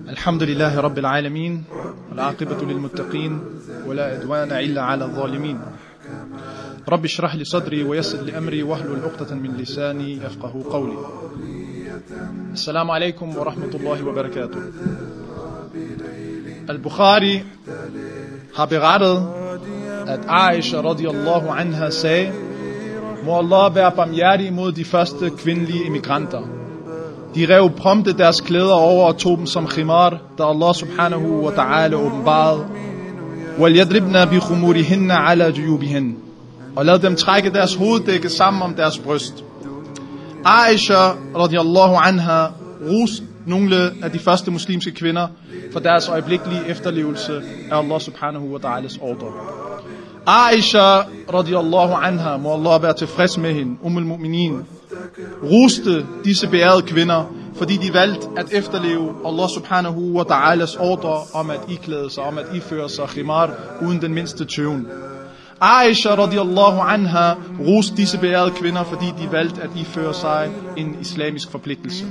الحمد لله رب العالمين والعاقبة للمتقين ولا عدوان إلا على الظالمين رب اشرح لي صدري ويسر لي أمري واحلل عقدة من لساني يفقهوا قولي. السلام عليكم ورحمة الله وبركاته. Al-Bukhari har berettet, at Aisha radiyallahu anha sagde: må Allah være barmhjertig mod de første kvindelige immigranter. De rev prompte deres klæder over og tog dem som khimar, da Allah subhanahu wa ta'ala åbenbarede: وَلْيَدْرِبْنَا بِخُمُورِهِنَّ عَلَى جُيُوبِهِنَّ, og lad dem trække deres hoveddække sammen om deres bryst. Aisha radiyallahu anha roste nogle af de første muslimske kvinder for deres øjeblikkelige efterlevelse af Allah subhanahu wa ta'alas ordre. Aisha radiyallahu anha, må Allah være tilfreds med hende, al-Mu'minin, roste disse beærede kvinder, fordi de valgte at efterleve Allah subhanahu wa ta'alas ordre om at iklæde sig, om at iføre sig khimar uden den mindste tøven. Aisha radiyallahu anha roste disse beærede kvinder, fordi de valgte at iføre sig en islamisk forpligtelse.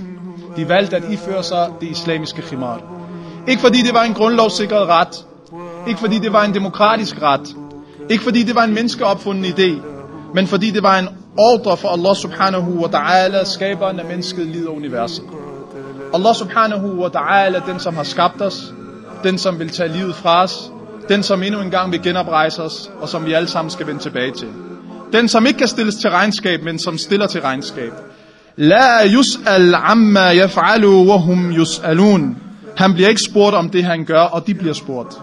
De valgte at iføre sig det islamiske khimar. Ikke fordi det var en grundlovssikret ret, ikke fordi det var en demokratisk ret, ikke fordi det var en menneskeopfunden idé, men fordi det var en ordre for Allah subhanahu wa ta'ala, skaberen af mennesket, livet og universet. Allah subhanahu wa ta'ala, den som har skabt os, den som vil tage livet fra os, den som endnu engang vil genoprejse os, og som vi alle sammen skal vende tilbage til. Den som ikke kan stilles til regnskab, men som stiller til regnskab. La yus'al amma yaf'alu wa hum yus'alun. Han bliver ikke spurgt om det han gør, og de bliver spurgt.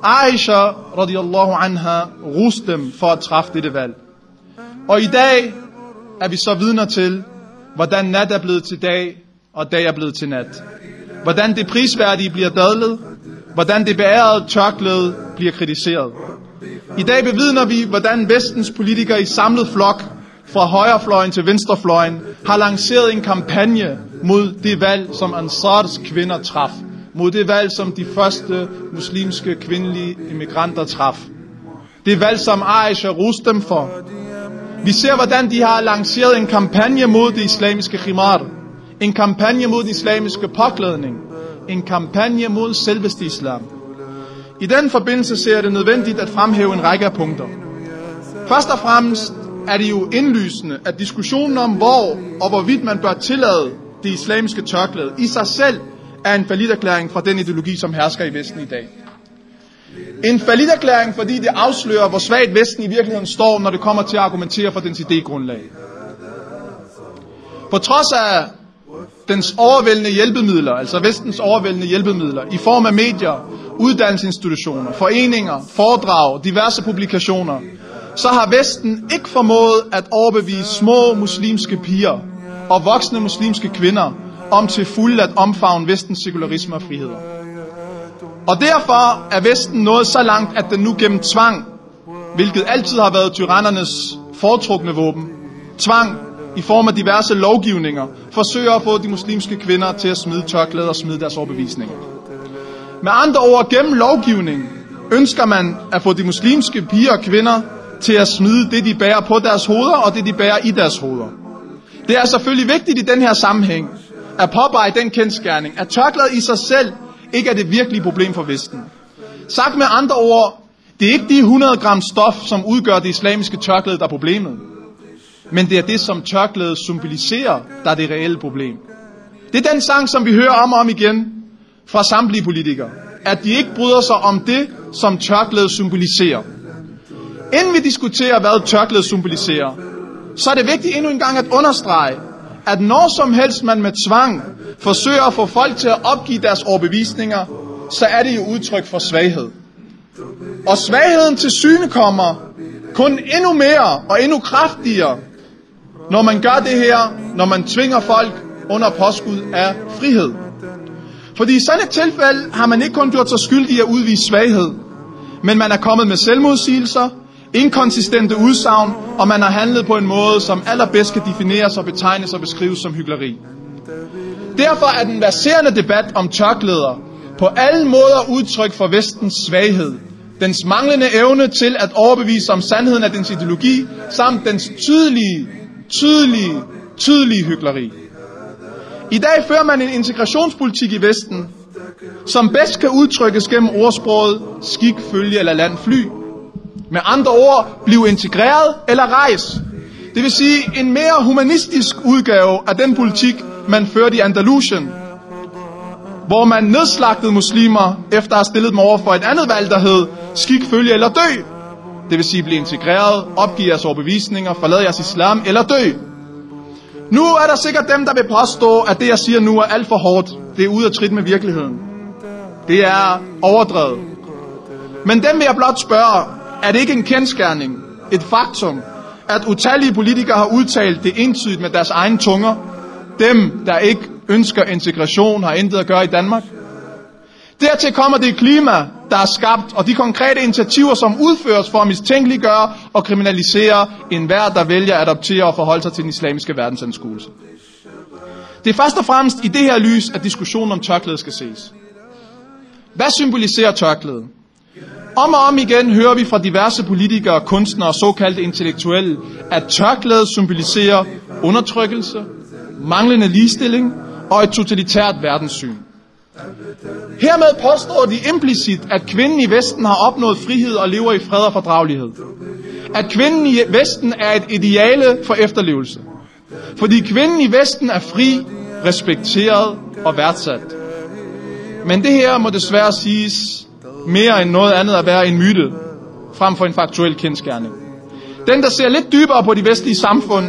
Aisha radiyallahu anha roste dem for at træffe dette valg. Og i dag er vi så vidner til, hvordan nat er blevet til dag, og dag er blevet til nat. Hvordan det prisværdige bliver dadlet, hvordan det beærede tørklæde bliver kritiseret. I dag bevidner vi, hvordan vestens politikere i samlet flok, fra højrefløjen til venstrefløjen, har lanceret en kampagne mod det valg, som Ansars kvinder traf. Mod det valg, som de første muslimske kvindelige immigranter traf. Det valg, som Aisha roste dem for. Vi ser, hvordan de har lanceret en kampagne mod det islamiske khimar. En kampagne mod den islamiske påklædning. En kampagne mod selveste islam. I den forbindelse ser jeg det nødvendigt at fremhæve en række af punkter. Først og fremmest er det jo indlysende, at diskussionen om hvor og hvorvidt man bør tillade det islamiske tørklæde i sig selv er en falliterklæring fra den ideologi, som hersker i Vesten i dag. En falliterklæring, fordi det afslører, hvor svagt Vesten i virkeligheden står, når det kommer til at argumentere for dens idégrundlag. På trods af dens overvældende hjælpemidler, altså Vestens overvældende hjælpemidler, i form af medier, uddannelsesinstitutioner, foreninger, foredrag, diverse publikationer, så har Vesten ikke formået at overbevise små muslimske piger og voksne muslimske kvinder om til fulde at omfavne Vestens sekularisme og friheder. Og derfor er Vesten nået så langt, at den nu gennem tvang, hvilket altid har været tyrannernes foretrukne våben, tvang i form af diverse lovgivninger, forsøger at få de muslimske kvinder til at smide tørklæder og smide deres overbevisninger. Med andre ord, gennem lovgivning ønsker man at få de muslimske piger og kvinder til at smide det, de bærer på deres hoveder, og det, de bærer i deres hoveder. Det er selvfølgelig vigtigt i den her sammenhæng at påpege den kendsgerning, at tørklædet i sig selv ikke er det virkelige problem for Vesten. Sagt med andre ord, det er ikke de 100 gram stof, som udgør det islamiske tørklæde, der er problemet. Men det er det, som tørklædet symboliserer, der er det reelle problem. Det er den sang, som vi hører om og om igen fra samtlige politikere, at de ikke bryder sig om det, som tørklædet symboliserer. Inden vi diskuterer, hvad tørklædet symboliserer, så er det vigtigt endnu en gang at understrege, at når som helst man med tvang forsøger at få folk til at opgive deres overbevisninger, så er det jo udtryk for svaghed. Og svagheden til syne kommer kun endnu mere og endnu kraftigere, når man gør det her, når man tvinger folk under påskud af frihed. Fordi i sådan et tilfælde har man ikke kun gjort sig skyldig i at udvise svaghed, men man er kommet med selvmodsigelser, inkonsistente udsagn, og man har handlet på en måde, som allerbedst kan defineres og betegnes og beskrives som hykleri. Derfor er den verserende debat om tørklæder på alle måder udtryk for Vestens svaghed, dens manglende evne til at overbevise om sandheden af dens ideologi, samt dens tydelige hykleri. I dag fører man en integrationspolitik i Vesten, som bedst kan udtrykkes gennem ordsproget skik, følge eller land fly. Med andre ord, bliv integreret eller rejs. Det vil sige en mere humanistisk udgave af den politik, man førte i Andalusien, hvor man nedslagtede muslimer efter at have stillet dem over for et andet valg, der hed skik, følge eller dø. Det vil sige blive integreret, opgive jeres overbevisninger, forlade jeres islam eller dø. Nu er der sikkert dem, der vil påstå, at det jeg siger nu er alt for hårdt. Det er ude af trit med virkeligheden. Det er overdrevet. Men dem vil jeg blot spørge, er det ikke en kendsgerning, et faktum, at utallige politikere har udtalt det entydigt med deres egne tunger? Dem, der ikke ønsker integration, har intet at gøre i Danmark. Dertil kommer det klima, der er skabt, og de konkrete initiativer, som udføres for at mistænkeliggøre og kriminalisere enhver, der vælger at adoptere og forholde sig til den islamiske verdensanskuelse. Det er først og fremmest i det her lys, at diskussionen om tørklædet skal ses. Hvad symboliserer tørklædet? Om og om igen hører vi fra diverse politikere, kunstnere og såkaldte intellektuelle, at tørklædet symboliserer undertrykkelse, manglende ligestilling og et totalitært verdenssyn. Hermed påstår de implicit, at kvinden i Vesten har opnået frihed og lever i fred og fordragelighed. At kvinden i Vesten er et ideale for efterlevelse. Fordi kvinden i Vesten er fri, respekteret og værdsat. Men det her må desværre siges mere end noget andet at være en myte, frem for en faktuel kendsgerning. Den, der ser lidt dybere på de vestlige samfund,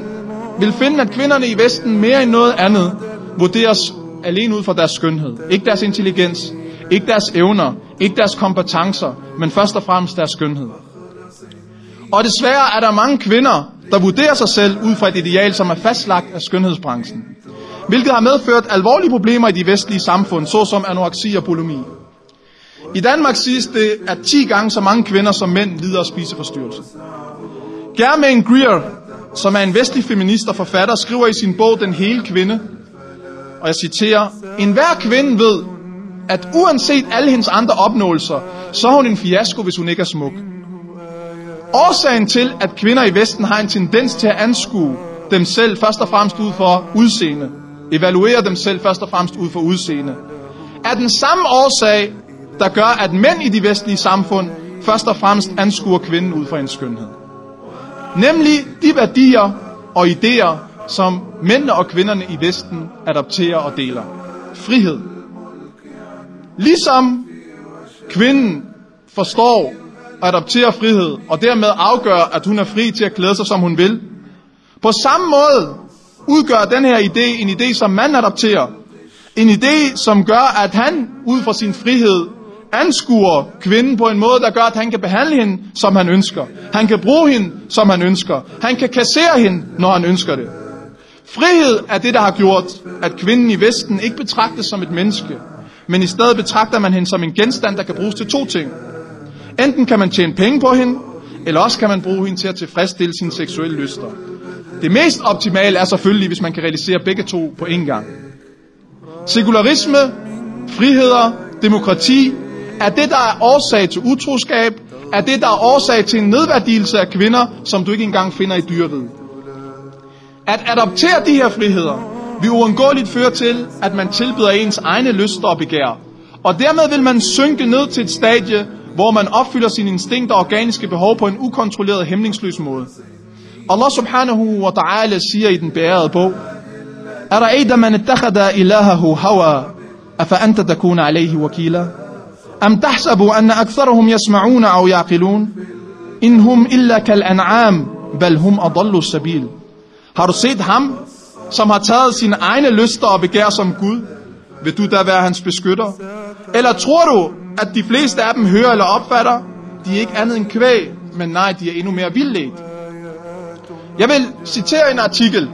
vil finde, at kvinderne i Vesten mere end noget andet vurderes alene ud fra deres skønhed. Ikke deres intelligens, ikke deres evner, ikke deres kompetencer, men først og fremmest deres skønhed. Og desværre er der mange kvinder, der vurderer sig selv ud fra et ideal, som er fastlagt af skønhedsbranchen, hvilket har medført alvorlige problemer i de vestlige samfund, såsom anoreksi og bulimi. I Danmark siges det, at 10 gange så mange kvinder som mænd lider af spiseforstyrrelse. Germaine Greer, som er en vestlig feminist og forfatter, skriver i sin bog Den hele kvinde, og jeg citerer: enhver kvinde ved, at uanset alle hendes andre opnåelser, så er hun en fiasko, hvis hun ikke er smuk. Årsagen til, at kvinder i Vesten har en tendens til at anskue dem selv først og fremmest ud for udseende, evaluere dem selv først og fremmest ud for udseende, er den samme årsag, der gør, at mænd i de vestlige samfund først og fremmest anskuer kvinden ud fra en skønhed. Nemlig de værdier og idéer, som mændene og kvinderne i Vesten adopterer og deler. Frihed. Ligesom kvinden forstår og adopterer frihed, og dermed afgør, at hun er fri til at klæde sig, som hun vil. På samme måde udgør den her idé en idé, som manden adopterer. En idé, som gør, at han ud fra sin frihed anskuer kvinden på en måde, der gør, at han kan behandle hende, som han ønsker. Han kan bruge hende, som han ønsker. Han kan kassere hende, når han ønsker det. Frihed er det, der har gjort, at kvinden i Vesten ikke betragtes som et menneske, men i stedet betragter man hende som en genstand, der kan bruges til 2 ting. Enten kan man tjene penge på hende, eller også kan man bruge hende til at tilfredsstille sine seksuelle lyster. Det mest optimale er selvfølgelig, hvis man kan realisere begge 2 på én gang. Sekularisme, friheder, demokrati er det, der er årsag til utroskab, er det, der er årsag til en nedværdigelse af kvinder, som du ikke engang finder i dyreriget. At adoptere de her friheder vil uundgåeligt føre til, at man tilbyder ens egne lyster og begær. Og dermed vil man synke ned til et stadie, hvor man opfylder sine instinkter og organiske behov på en ukontrolleret, hæmningsløs måde. Allah subhanahu wa ta'ala siger i den beærede bog: أَرَأَيْتَ مَنِ اتَّخَذَ إِلَهَهُ هَوَى أَفَأَنْتَ تَكُونَ عَلَيْهِ وَكِيلًا أَمْ تَحْسَبُ أَنَّ أَكْثَرَهُمْ يَسْمَعُونَ أَوْ يَعْقِلُونَ إِنْ هُمْ إِلَّا كَالْأَنْعَامِ بَلْ هُمْ أَضَلُّ السَّبِيلِ. Har du set ham, som har taget sine egne lyster og begær som Gud? Vil du da være hans beskytter? Eller tror du, at de fleste af dem hører eller opfatter? De er ikke andet end kvæg, men nej, de er endnu mere vildledt. Jeg vil citere en artikel,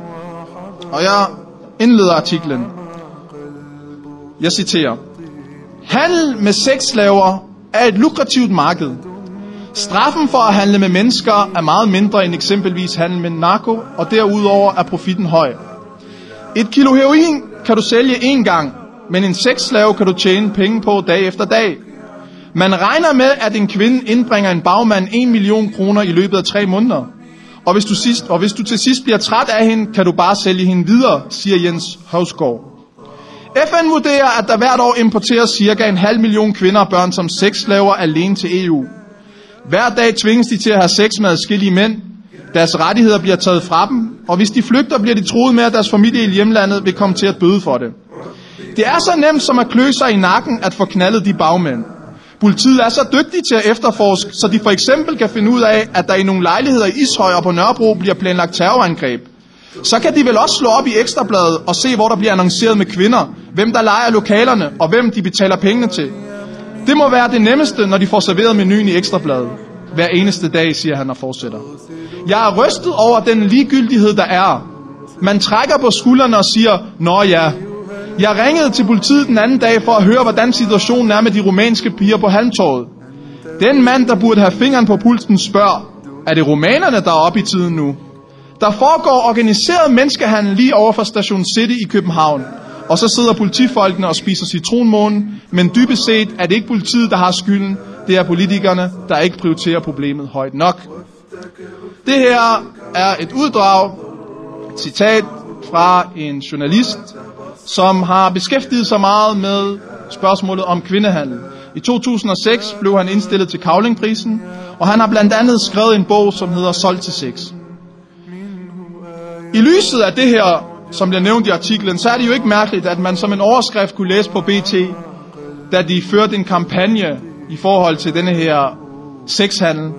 og jeg indleder artiklen. Jeg citerer: handel med sexslaver er et lukrativt marked. Straffen for at handle med mennesker er meget mindre end eksempelvis handel med narko, og derudover er profitten høj. 1 kilo heroin kan du sælge 1 gang, men en sexslave kan du tjene penge på dag efter dag. Man regner med, at en kvinde indbringer en bagmand 1 million kroner i løbet af 3 måneder. Og hvis du til sidst bliver træt af hende, kan du bare sælge hende videre, siger Jens Hausgaard. FN vurderer, at der hvert år importeres cirka 0,5 million kvinder og børn som sexslaver alene til EU. Hver dag tvinges de til at have sex med adskillige mænd. Deres rettigheder bliver taget fra dem, og hvis de flygter, bliver de truet med, at deres familie i hjemlandet vil komme til at bøde for det. Det er så nemt som at klø sig i nakken at få knaldet de bagmænd. Politiet er så dygtige til at efterforske, så de for eksempel kan finde ud af, at der i nogle lejligheder i Ishøj og på Nørrebro bliver planlagt terrorangreb. Så kan de vel også slå op i Ekstrabladet og se, hvor der bliver annonceret med kvinder, hvem der lejer lokalerne og hvem de betaler pengene til. Det må være det nemmeste, når de får serveret menuen i Ekstrabladet. Hver eneste dag, siger han og fortsætter. Jeg er rystet over den ligegyldighed, der er. Man trækker på skuldrene og siger, nå ja. Jeg ringede til politiet den anden dag for at høre, hvordan situationen er med de rumænske piger på Halmtorvet. Den mand, der burde have fingeren på pulsen, spørger, er det rumænerne, der er oppe i tiden nu? Der foregår organiseret menneskehandel lige over for Station City i København. Og så sidder politifolkene og spiser citronmånen, men dybest set er det ikke politiet, der har skylden. Det er politikerne, der ikke prioriterer problemet højt nok. Det her er et uddrag, et citat fra en journalist, som har beskæftiget sig meget med spørgsmålet om kvindehandel. I 2006 blev han indstillet til Cavlingprisen, og han har blandt andet skrevet en bog, som hedder Solgt til sex. I lyset af det her, som bliver nævnt i artiklen, så er det jo ikke mærkeligt, at man som en overskrift kunne læse på BT, da de førte en kampagne i forhold til denne her sexhandel.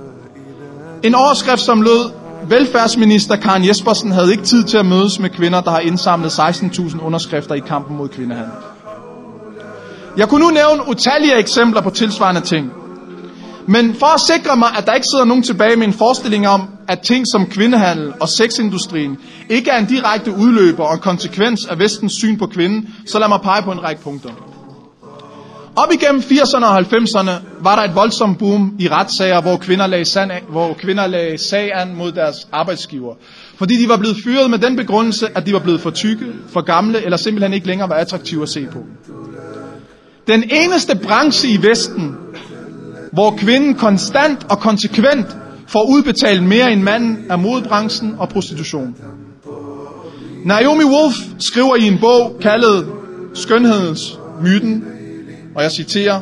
En overskrift, som lød, velfærdsminister Karen Jespersen havde ikke tid til at mødes med kvinder, der har indsamlet 16.000 underskrifter i kampen mod kvindehandel. Jeg kunne nu nævne utallige eksempler på tilsvarende ting. Men for at sikre mig, at der ikke sidder nogen tilbage med en forestilling om, at ting som kvindehandel og sexindustrien ikke er en direkte udløber og en konsekvens af vestens syn på kvinden, så lad mig pege på en række punkter. Op igennem 80'erne og 90'erne var der et voldsomt boom i retssager, hvor kvinder lagde sag an mod deres arbejdsgiver. Fordi de var blevet fyret med den begrundelse, at de var blevet for tykke, for gamle eller simpelthen ikke længere var attraktive at se på. Den eneste branche i Vesten, hvor kvinden konstant og konsekvent får udbetalt mere end manden, er modebranchen og prostitution. Naomi Wolf skriver i en bog kaldet Skønhedsmyten, og jeg citerer,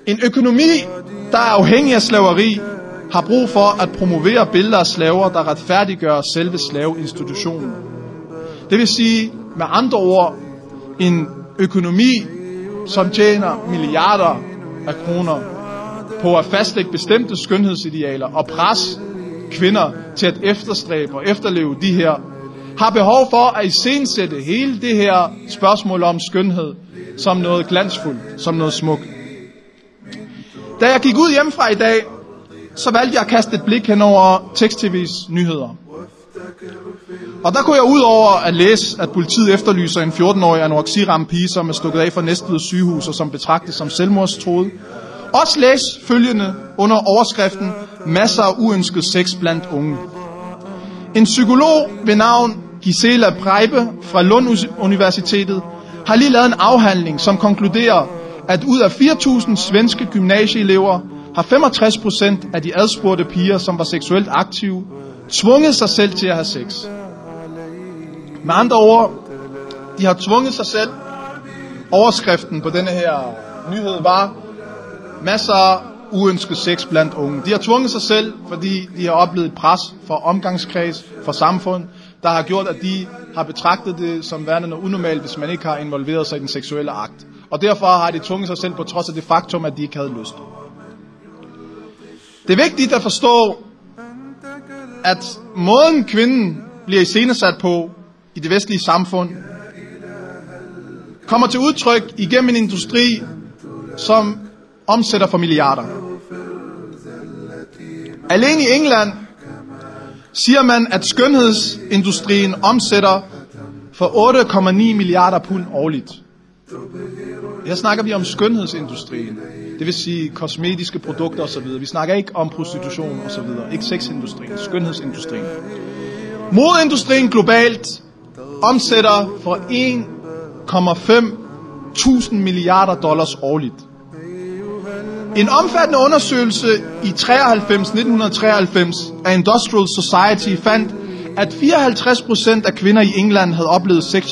en økonomi, der er afhængig af slaveri, har brug for at promovere billeder af slaver, der retfærdiggør selve slaveinstitutionen. Det vil sige, med andre ord, en økonomi, som tjener milliarder af kroner på at fastlægge bestemte skønhedsidealer og presse kvinder til at efterstræbe og efterleve de her, har behov for at iscenesætte hele det her spørgsmål om skønhed som noget glansfuldt, som noget smukt. Da jeg gik ud hjemmefra i dag, så valgte jeg at kaste et blik hen over Tekst-TV's nyheder. Og der kunne jeg ud over at læse, at politiet efterlyser en 14-årig anoreksiramt pige, som er stukket af fra Næstved sygehus og som betragtes som selvmordstruet, også læs følgende under overskriften masser af uønsket sex blandt unge. En psykolog ved navn Gisela Preibe fra Lund Universitetet har lige lavet en afhandling, som konkluderer, at ud af 4.000 svenske gymnasieelever har 65% af de adspurgte piger, som var seksuelt aktive, tvunget sig selv til at have sex. Med andre ord, de har tvunget sig selv. Overskriften på denne her nyhed var masser af uønsket sex blandt unge. De har tvunget sig selv, fordi de har oplevet et pres fra omgangskreds, fra samfund, der har gjort, at de har betragtet det som værende noget unormalt, hvis man ikke har involveret sig i den seksuelle akt. Og derfor har de tvunget sig selv på trods af det faktum, at de ikke havde lyst. Det er vigtigt at forstå, at måden kvinden bliver iscenesat på i det vestlige samfund, kommer til udtryk igennem en industri, som omsætter for milliarder. Alene i England siger man, at skønhedsindustrien omsætter for 8,9 milliarder pund årligt. Her snakker vi om skønhedsindustrien. Det vil sige kosmetiske produkter osv. Vi snakker ikke om prostitution osv. Ikke sexindustrien, skønhedsindustrien. Modeindustrien globalt omsætter for 1,5 tusind milliarder dollars årligt. En omfattende undersøgelse i 1993 af Industrial Society fandt, at 54% af kvinder i England havde oplevet sex i